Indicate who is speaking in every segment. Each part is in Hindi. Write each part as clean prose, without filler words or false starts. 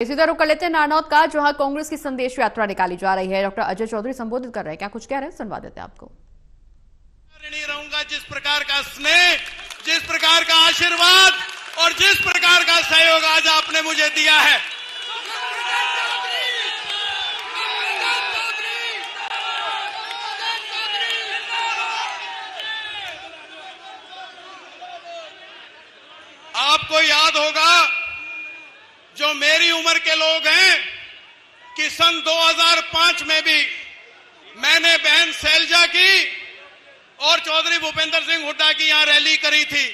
Speaker 1: इसी तरह रुक कर लेते हैं नारनौत का, जहां कांग्रेस की संदेश यात्रा निकाली जा रही है। डॉक्टर अजय चौधरी संबोधित कर रहे हैं, क्या कुछ कह रहे हैं सुनवा देते हैं आपको।
Speaker 2: ऋणी रहूंगा जिस प्रकार का स्नेह, जिस प्रकार का आशीर्वाद और जिस प्रकार का सहयोग आज आपने मुझे दिया है। आपको याद होगा, जो मेरी उम्र के लोग हैं, कि सन 2005 में भी मैंने बहन शैलजा की और चौधरी भूपेंद्र सिंह हुड्डा की यहां रैली करी थी।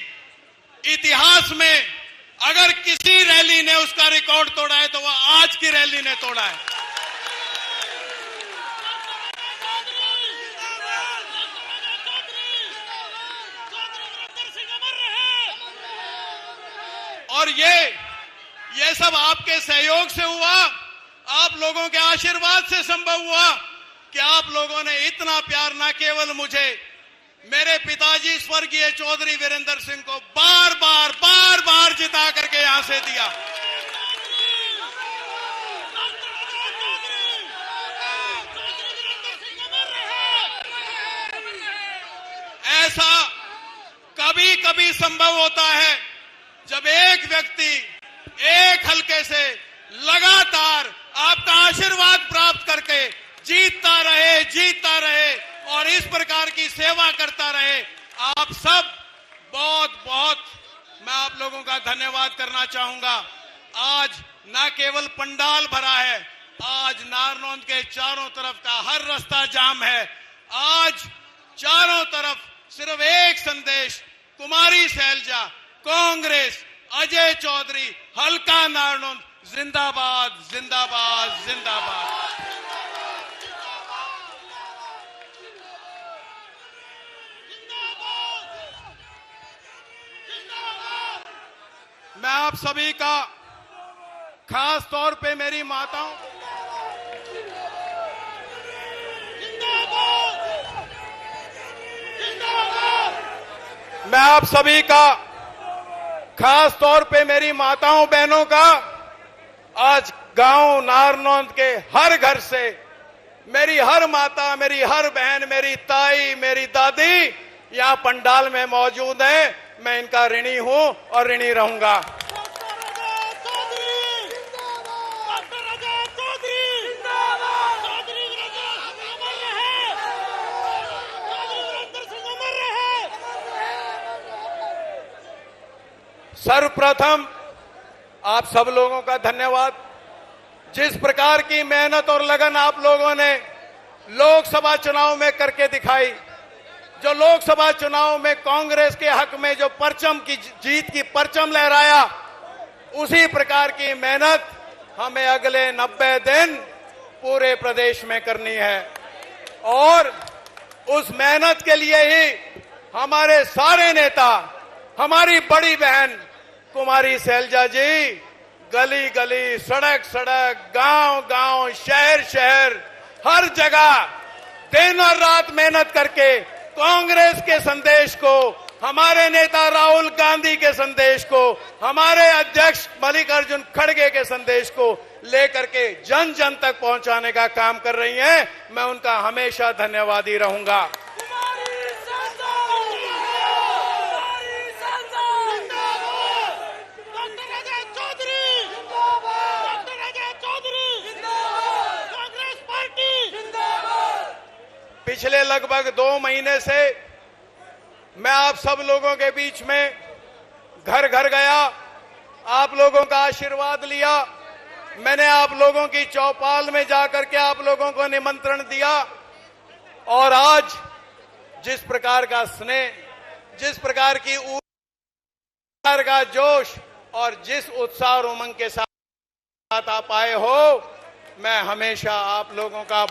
Speaker 2: इतिहास में अगर किसी रैली ने उसका रिकॉर्ड तोड़ा है तो वह आज की रैली ने तोड़ा है। और ये सब आपके सहयोग से हुआ, आप लोगों के आशीर्वाद से संभव हुआ कि आप लोगों ने इतना प्यार न केवल मुझे, मेरे पिताजी स्वर्गीय चौधरी वीरेंद्र सिंह को बार बार जिता करके यहां से दिया। ऐसा कभी कभी संभव होता है जब एक व्यक्ति एक हलके से लगातार आपका आशीर्वाद प्राप्त करके जीतता रहे और इस प्रकार की सेवा करता रहे। आप सब बहुत मैं आप लोगों का धन्यवाद करना चाहूंगा। आज न केवल पंडाल भरा है, आज नारनौंद के चारों तरफ का हर रास्ता जाम है। आज चारों तरफ सिर्फ एक संदेश, कुमारी शैलजा, कांग्रेस, अजय चौधरी, हल्का नारनौंद, जिंदाबाद जिंदाबाद जिंदाबाद। मैं आप सभी का खास तौर पे मेरी माताओं, मैं आप सभी का खास तौर पे मेरी माताओं बहनों का आज गांव नारनौंद के हर घर से मेरी हर माता, मेरी हर बहन, मेरी ताई, मेरी दादी यहां पंडाल में मौजूद है। मैं इनका ऋणी हूं और ऋणी रहूंगा। सर्वप्रथम आप सब लोगों का धन्यवाद। जिस प्रकार की मेहनत और लगन आप लोगों ने लोकसभा चुनाव में करके दिखाई, जो लोकसभा चुनाव में कांग्रेस के हक में जो परचम की जीत की परचम लहराया, उसी प्रकार की मेहनत हमें अगले 90 दिन पूरे प्रदेश में करनी है। और उस मेहनत के लिए ही हमारे सारे नेता, हमारी बड़ी बहन कुमारी शैलजा जी गली गली, सड़क सड़क, गांव गांव, शहर शहर, हर जगह दिन और रात मेहनत करके कांग्रेस के संदेश को, हमारे नेता राहुल गांधी के संदेश को, हमारे अध्यक्ष मल्लिकार्जुन खड़गे के संदेश को लेकर के जन जन तक पहुंचाने का काम कर रही हैं। मैं उनका हमेशा धन्यवादी रहूंगा। पिछले लगभग 2 महीने से मैं आप सब लोगों के बीच में घर घर गया, आप लोगों का आशीर्वाद लिया। मैंने आप लोगों की चौपाल में जाकर के आप लोगों को निमंत्रण दिया। और आज जिस प्रकार का स्नेह, जिस प्रकार की ऊर्जा का जोश और जिस उत्साह और उमंग के साथ आप आए हो, मैं हमेशा आप लोगों का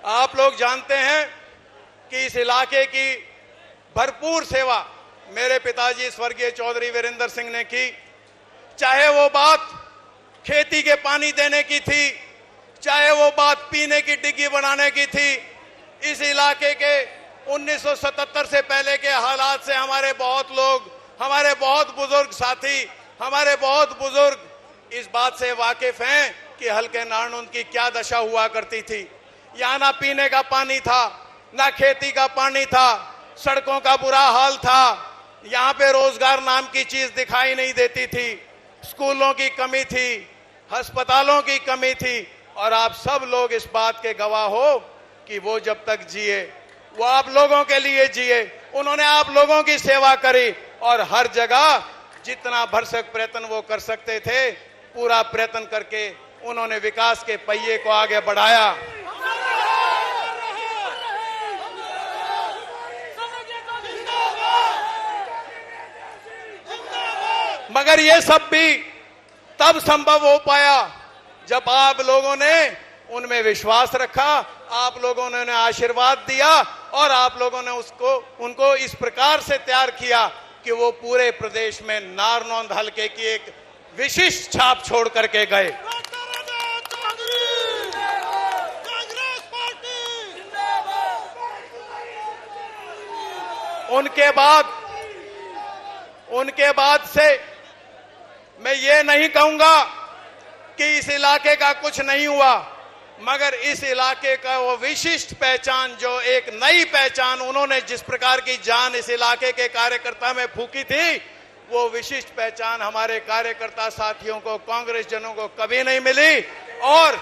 Speaker 2: आप लोग जानते हैं कि इस इलाके की भरपूर सेवा मेरे पिताजी स्वर्गीय चौधरी वीरेंद्र सिंह ने की। चाहे वो बात खेती के पानी देने की थी, चाहे वो बात पीने की डिग्गी बनाने की थी, इस इलाके के 1977 से पहले के हालात से हमारे बहुत लोग, हमारे बहुत बुजुर्ग साथी, हमारे बहुत बुजुर्ग इस बात से वाकिफ हैं कि हल्के नारनौंद की क्या दशा हुआ करती थी। यहाँ ना पीने का पानी था, ना खेती का पानी था, सड़कों का बुरा हाल था, यहाँ पे रोजगार नाम की चीज दिखाई नहीं देती थी, स्कूलों की कमी थी, अस्पतालों की कमी थी। और आप सब लोग इस बात के गवाह हो कि वो जब तक जिए वो आप लोगों के लिए जिए, उन्होंने आप लोगों की सेवा करी और हर जगह जितना भरसक प्रयत्न वो कर सकते थे पूरा प्रयत्न करके उन्होंने विकास के पहिए को आगे बढ़ाया। मगर ये सब भी तब संभव हो पाया जब आप लोगों ने उनमें विश्वास रखा, आप लोगों ने उन्हें आशीर्वाद दिया और आप लोगों ने उनको इस प्रकार से तैयार किया कि वो पूरे प्रदेश में नारनौंद हलके की एक विशिष्ट छाप छोड़ करके गए। उनके बाद से मैं ये नहीं कहूंगा कि इस इलाके का कुछ नहीं हुआ, मगर इस इलाके का वो विशिष्ट पहचान, जो एक नई पहचान उन्होंने जिस प्रकार की जान इस इलाके के कार्यकर्ता में फूकी थी, वो विशिष्ट पहचान हमारे कार्यकर्ता साथियों को, कांग्रेस जनों को कभी नहीं मिली। और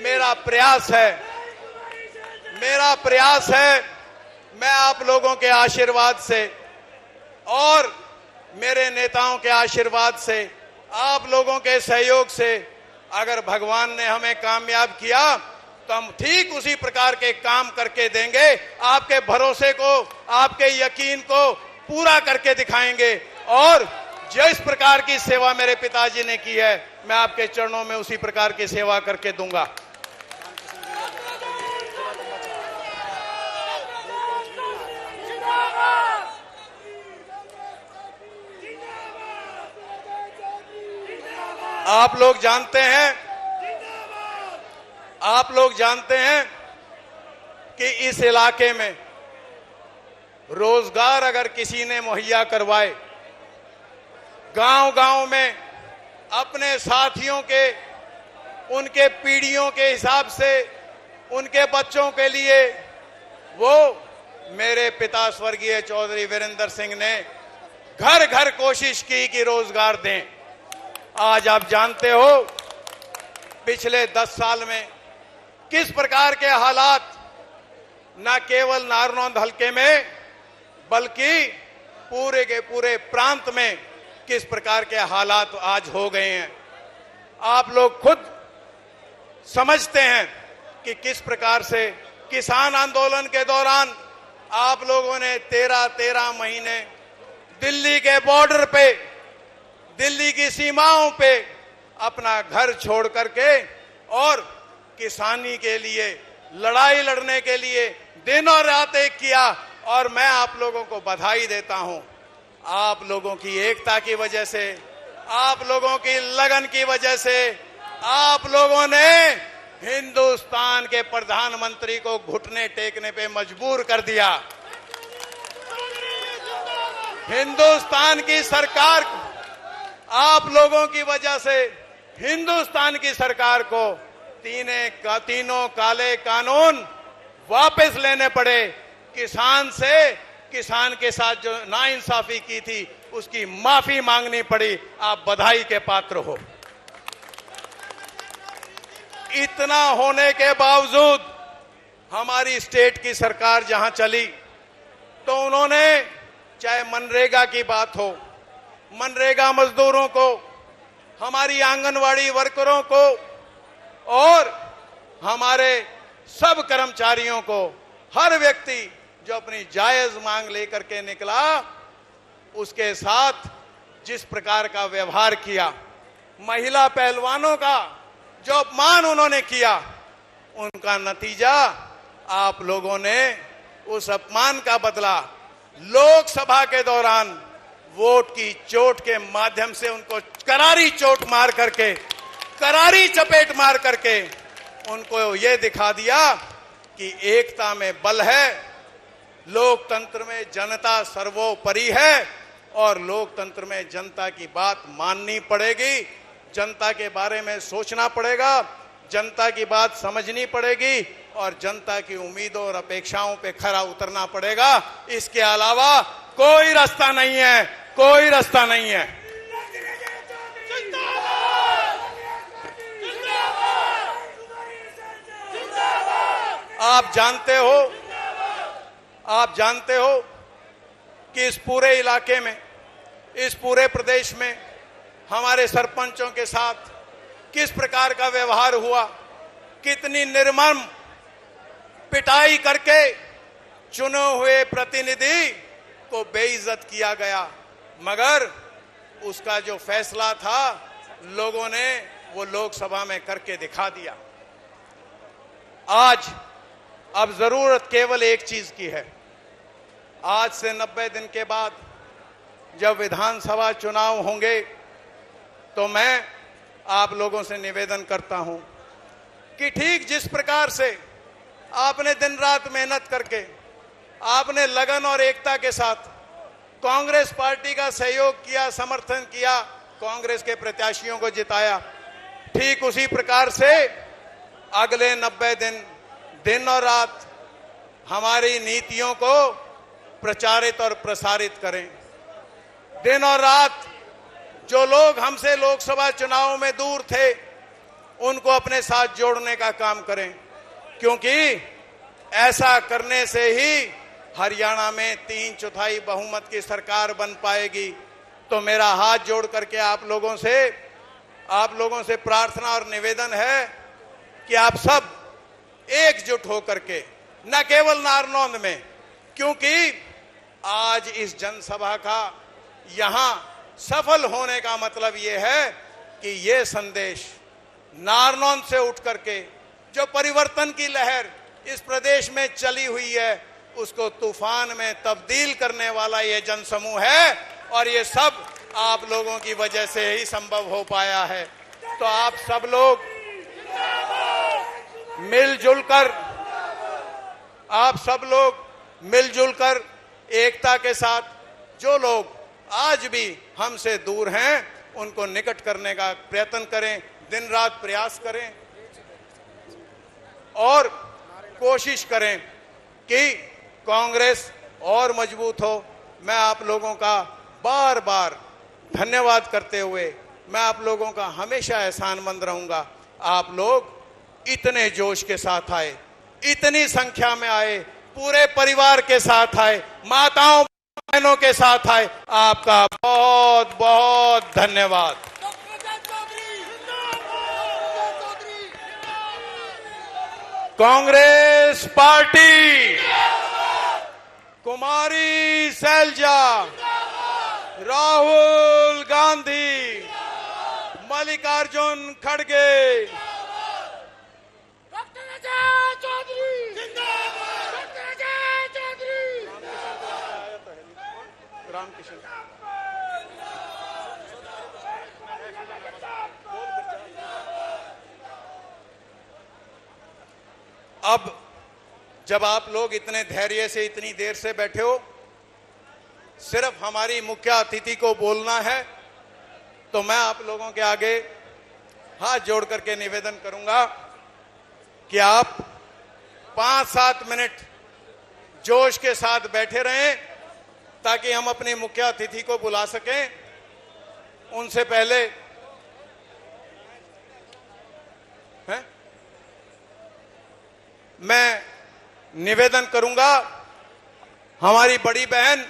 Speaker 2: मेरा प्रयास है मैं आप लोगों के आशीर्वाद से और मेरे नेताओं के आशीर्वाद से, आप लोगों के सहयोग से अगर भगवान ने हमें कामयाब किया तो हम ठीक उसी प्रकार के काम करके देंगे, आपके भरोसे को, आपके यकीन को पूरा करके दिखाएंगे। और जिस प्रकार की सेवा मेरे पिताजी ने की है मैं आपके चरणों में उसी प्रकार की सेवा करके दूंगा। आप लोग जानते हैं कि इस इलाके में रोजगार अगर किसी ने मुहैया करवाए, गांव-गांव में अपने साथियों के, उनके पीढ़ियों के हिसाब से उनके बच्चों के लिए, वो मेरे पिता स्वर्गीय चौधरी वीरेंद्र सिंह ने घर घर कोशिश की कि रोजगार दें। आज आप जानते हो पिछले 10 साल में किस प्रकार के हालात न केवल नारनौंद हलके में बल्कि पूरे के पूरे प्रांत में किस प्रकार के हालात आज हो गए हैं। आप लोग खुद समझते हैं कि किस प्रकार से किसान आंदोलन के दौरान आप लोगों ने 13 महीने दिल्ली के बॉर्डर पे, दिल्ली की सीमाओं पे अपना घर छोड़ करके और किसानी के लिए लड़ाई लड़ने के लिए दिनों रात एक किया। और मैं आप लोगों को बधाई देता हूं। आप लोगों की एकता की वजह से, आप लोगों की लगन की वजह से आप लोगों ने हिंदुस्तान के प्रधानमंत्री को घुटने टेकने पे मजबूर कर दिया। हिंदुस्तान की सरकार, आप लोगों की वजह से हिंदुस्तान की सरकार को तीनों काले कानून वापस लेने पड़े। किसान के साथ जो नाइंसाफी की थी उसकी माफी मांगनी पड़ी। आप बधाई के पात्र हो। इतना होने के बावजूद हमारी स्टेट की सरकार जहां चली तो उन्होंने, चाहे मनरेगा की बात हो, मनरेगा मजदूरों को, हमारी आंगनवाड़ी वर्करों को और हमारे सब कर्मचारियों को, हर व्यक्ति जो अपनी जायज मांग लेकर के निकला उसके साथ जिस प्रकार का व्यवहार किया, महिला पहलवानों का जो अपमान उन्होंने किया, उनका नतीजा आप लोगों ने उस अपमान का बदला लोकसभा के दौरान वोट की चोट के माध्यम से उनको करारी चोट मार करके, करारी चपेट मार करके उनको ये दिखा दिया कि एकता में बल है, लोकतंत्र में जनता सर्वोपरि है और लोकतंत्र में जनता की बात माननी पड़ेगी, जनता के बारे में सोचना पड़ेगा, जनता की बात समझनी पड़ेगी और जनता की उम्मीदों और अपेक्षाओं पे खरा उतरना पड़ेगा। इसके अलावा कोई रास्ता नहीं है, कोई रास्ता नहीं है। आप जानते हो कि इस पूरे इलाके में, इस पूरे प्रदेश में हमारे सरपंचों के साथ किस प्रकार का व्यवहार हुआ, कितनी निर्मम पिटाई करके चुने हुए प्रतिनिधि को बेइज्जत किया गया, मगर उसका जो फैसला था लोगों ने वो लोकसभा में करके दिखा दिया। आज अब जरूरत केवल एक चीज की है। आज से 90 दिन के बाद जब विधानसभा चुनाव होंगे तो मैं आप लोगों से निवेदन करता हूं कि ठीक जिस प्रकार से आपने दिन रात मेहनत करके, आपने लगन और एकता के साथ कांग्रेस पार्टी का सहयोग किया, समर्थन किया, कांग्रेस के प्रत्याशियों को जिताया, ठीक उसी प्रकार से अगले 90 दिन और रात हमारी नीतियों को प्रचारित और प्रसारित करें। दिन और रात जो लोग हमसे लोकसभा चुनाव में दूर थे उनको अपने साथ जोड़ने का काम करें, क्योंकि ऐसा करने से ही हरियाणा में 3/4 बहुमत की सरकार बन पाएगी। तो मेरा हाथ जोड़ करके आप लोगों से प्रार्थना और निवेदन है कि आप सब एकजुट होकर के, न केवल नारनौंद में, क्योंकि आज इस जनसभा का यहां सफल होने का मतलब यह है कि ये संदेश नारनौंद से उठ करके जो परिवर्तन की लहर इस प्रदेश में चली हुई है उसको तूफान में तब्दील करने वाला ये जनसमूह है और ये सब आप लोगों की वजह से ही संभव हो पाया है। तो आप सब लोग मिलजुल कर एकता के साथ जो लोग आज भी हमसे दूर हैं उनको निकट करने का प्रयत्न करें, दिन रात प्रयास करें और कोशिश करें कि कांग्रेस और मजबूत हो। मैं आप लोगों का बार बार धन्यवाद करते हुए मैं आप लोगों का हमेशा एहसानमंद रहूंगा। आप लोग इतने जोश के साथ आए, इतनी संख्या में आए, पूरे परिवार के साथ आए, माताओं बहनों के साथ आए, आपका बहुत बहुत धन्यवाद। कांग्रेस पार्टी, कुमारी सैलजा, राहुल गांधी, मल्लिकार्जुन खड़गे, रामकिशन। अब जब आप लोग इतने धैर्य से इतनी देर से बैठे हो, सिर्फ हमारी मुख्य अतिथि को बोलना है, तो मैं आप लोगों के आगे हाथ जोड़ करके निवेदन करूंगा कि आप 5-7 मिनट जोश के साथ बैठे रहें ताकि हम अपने मुख्य अतिथि को बुला सकें। उनसे पहले मैं निवेदन करूंगा हमारी बड़ी बहन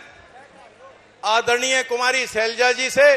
Speaker 2: आदरणीय कुमारी सैलजा जी से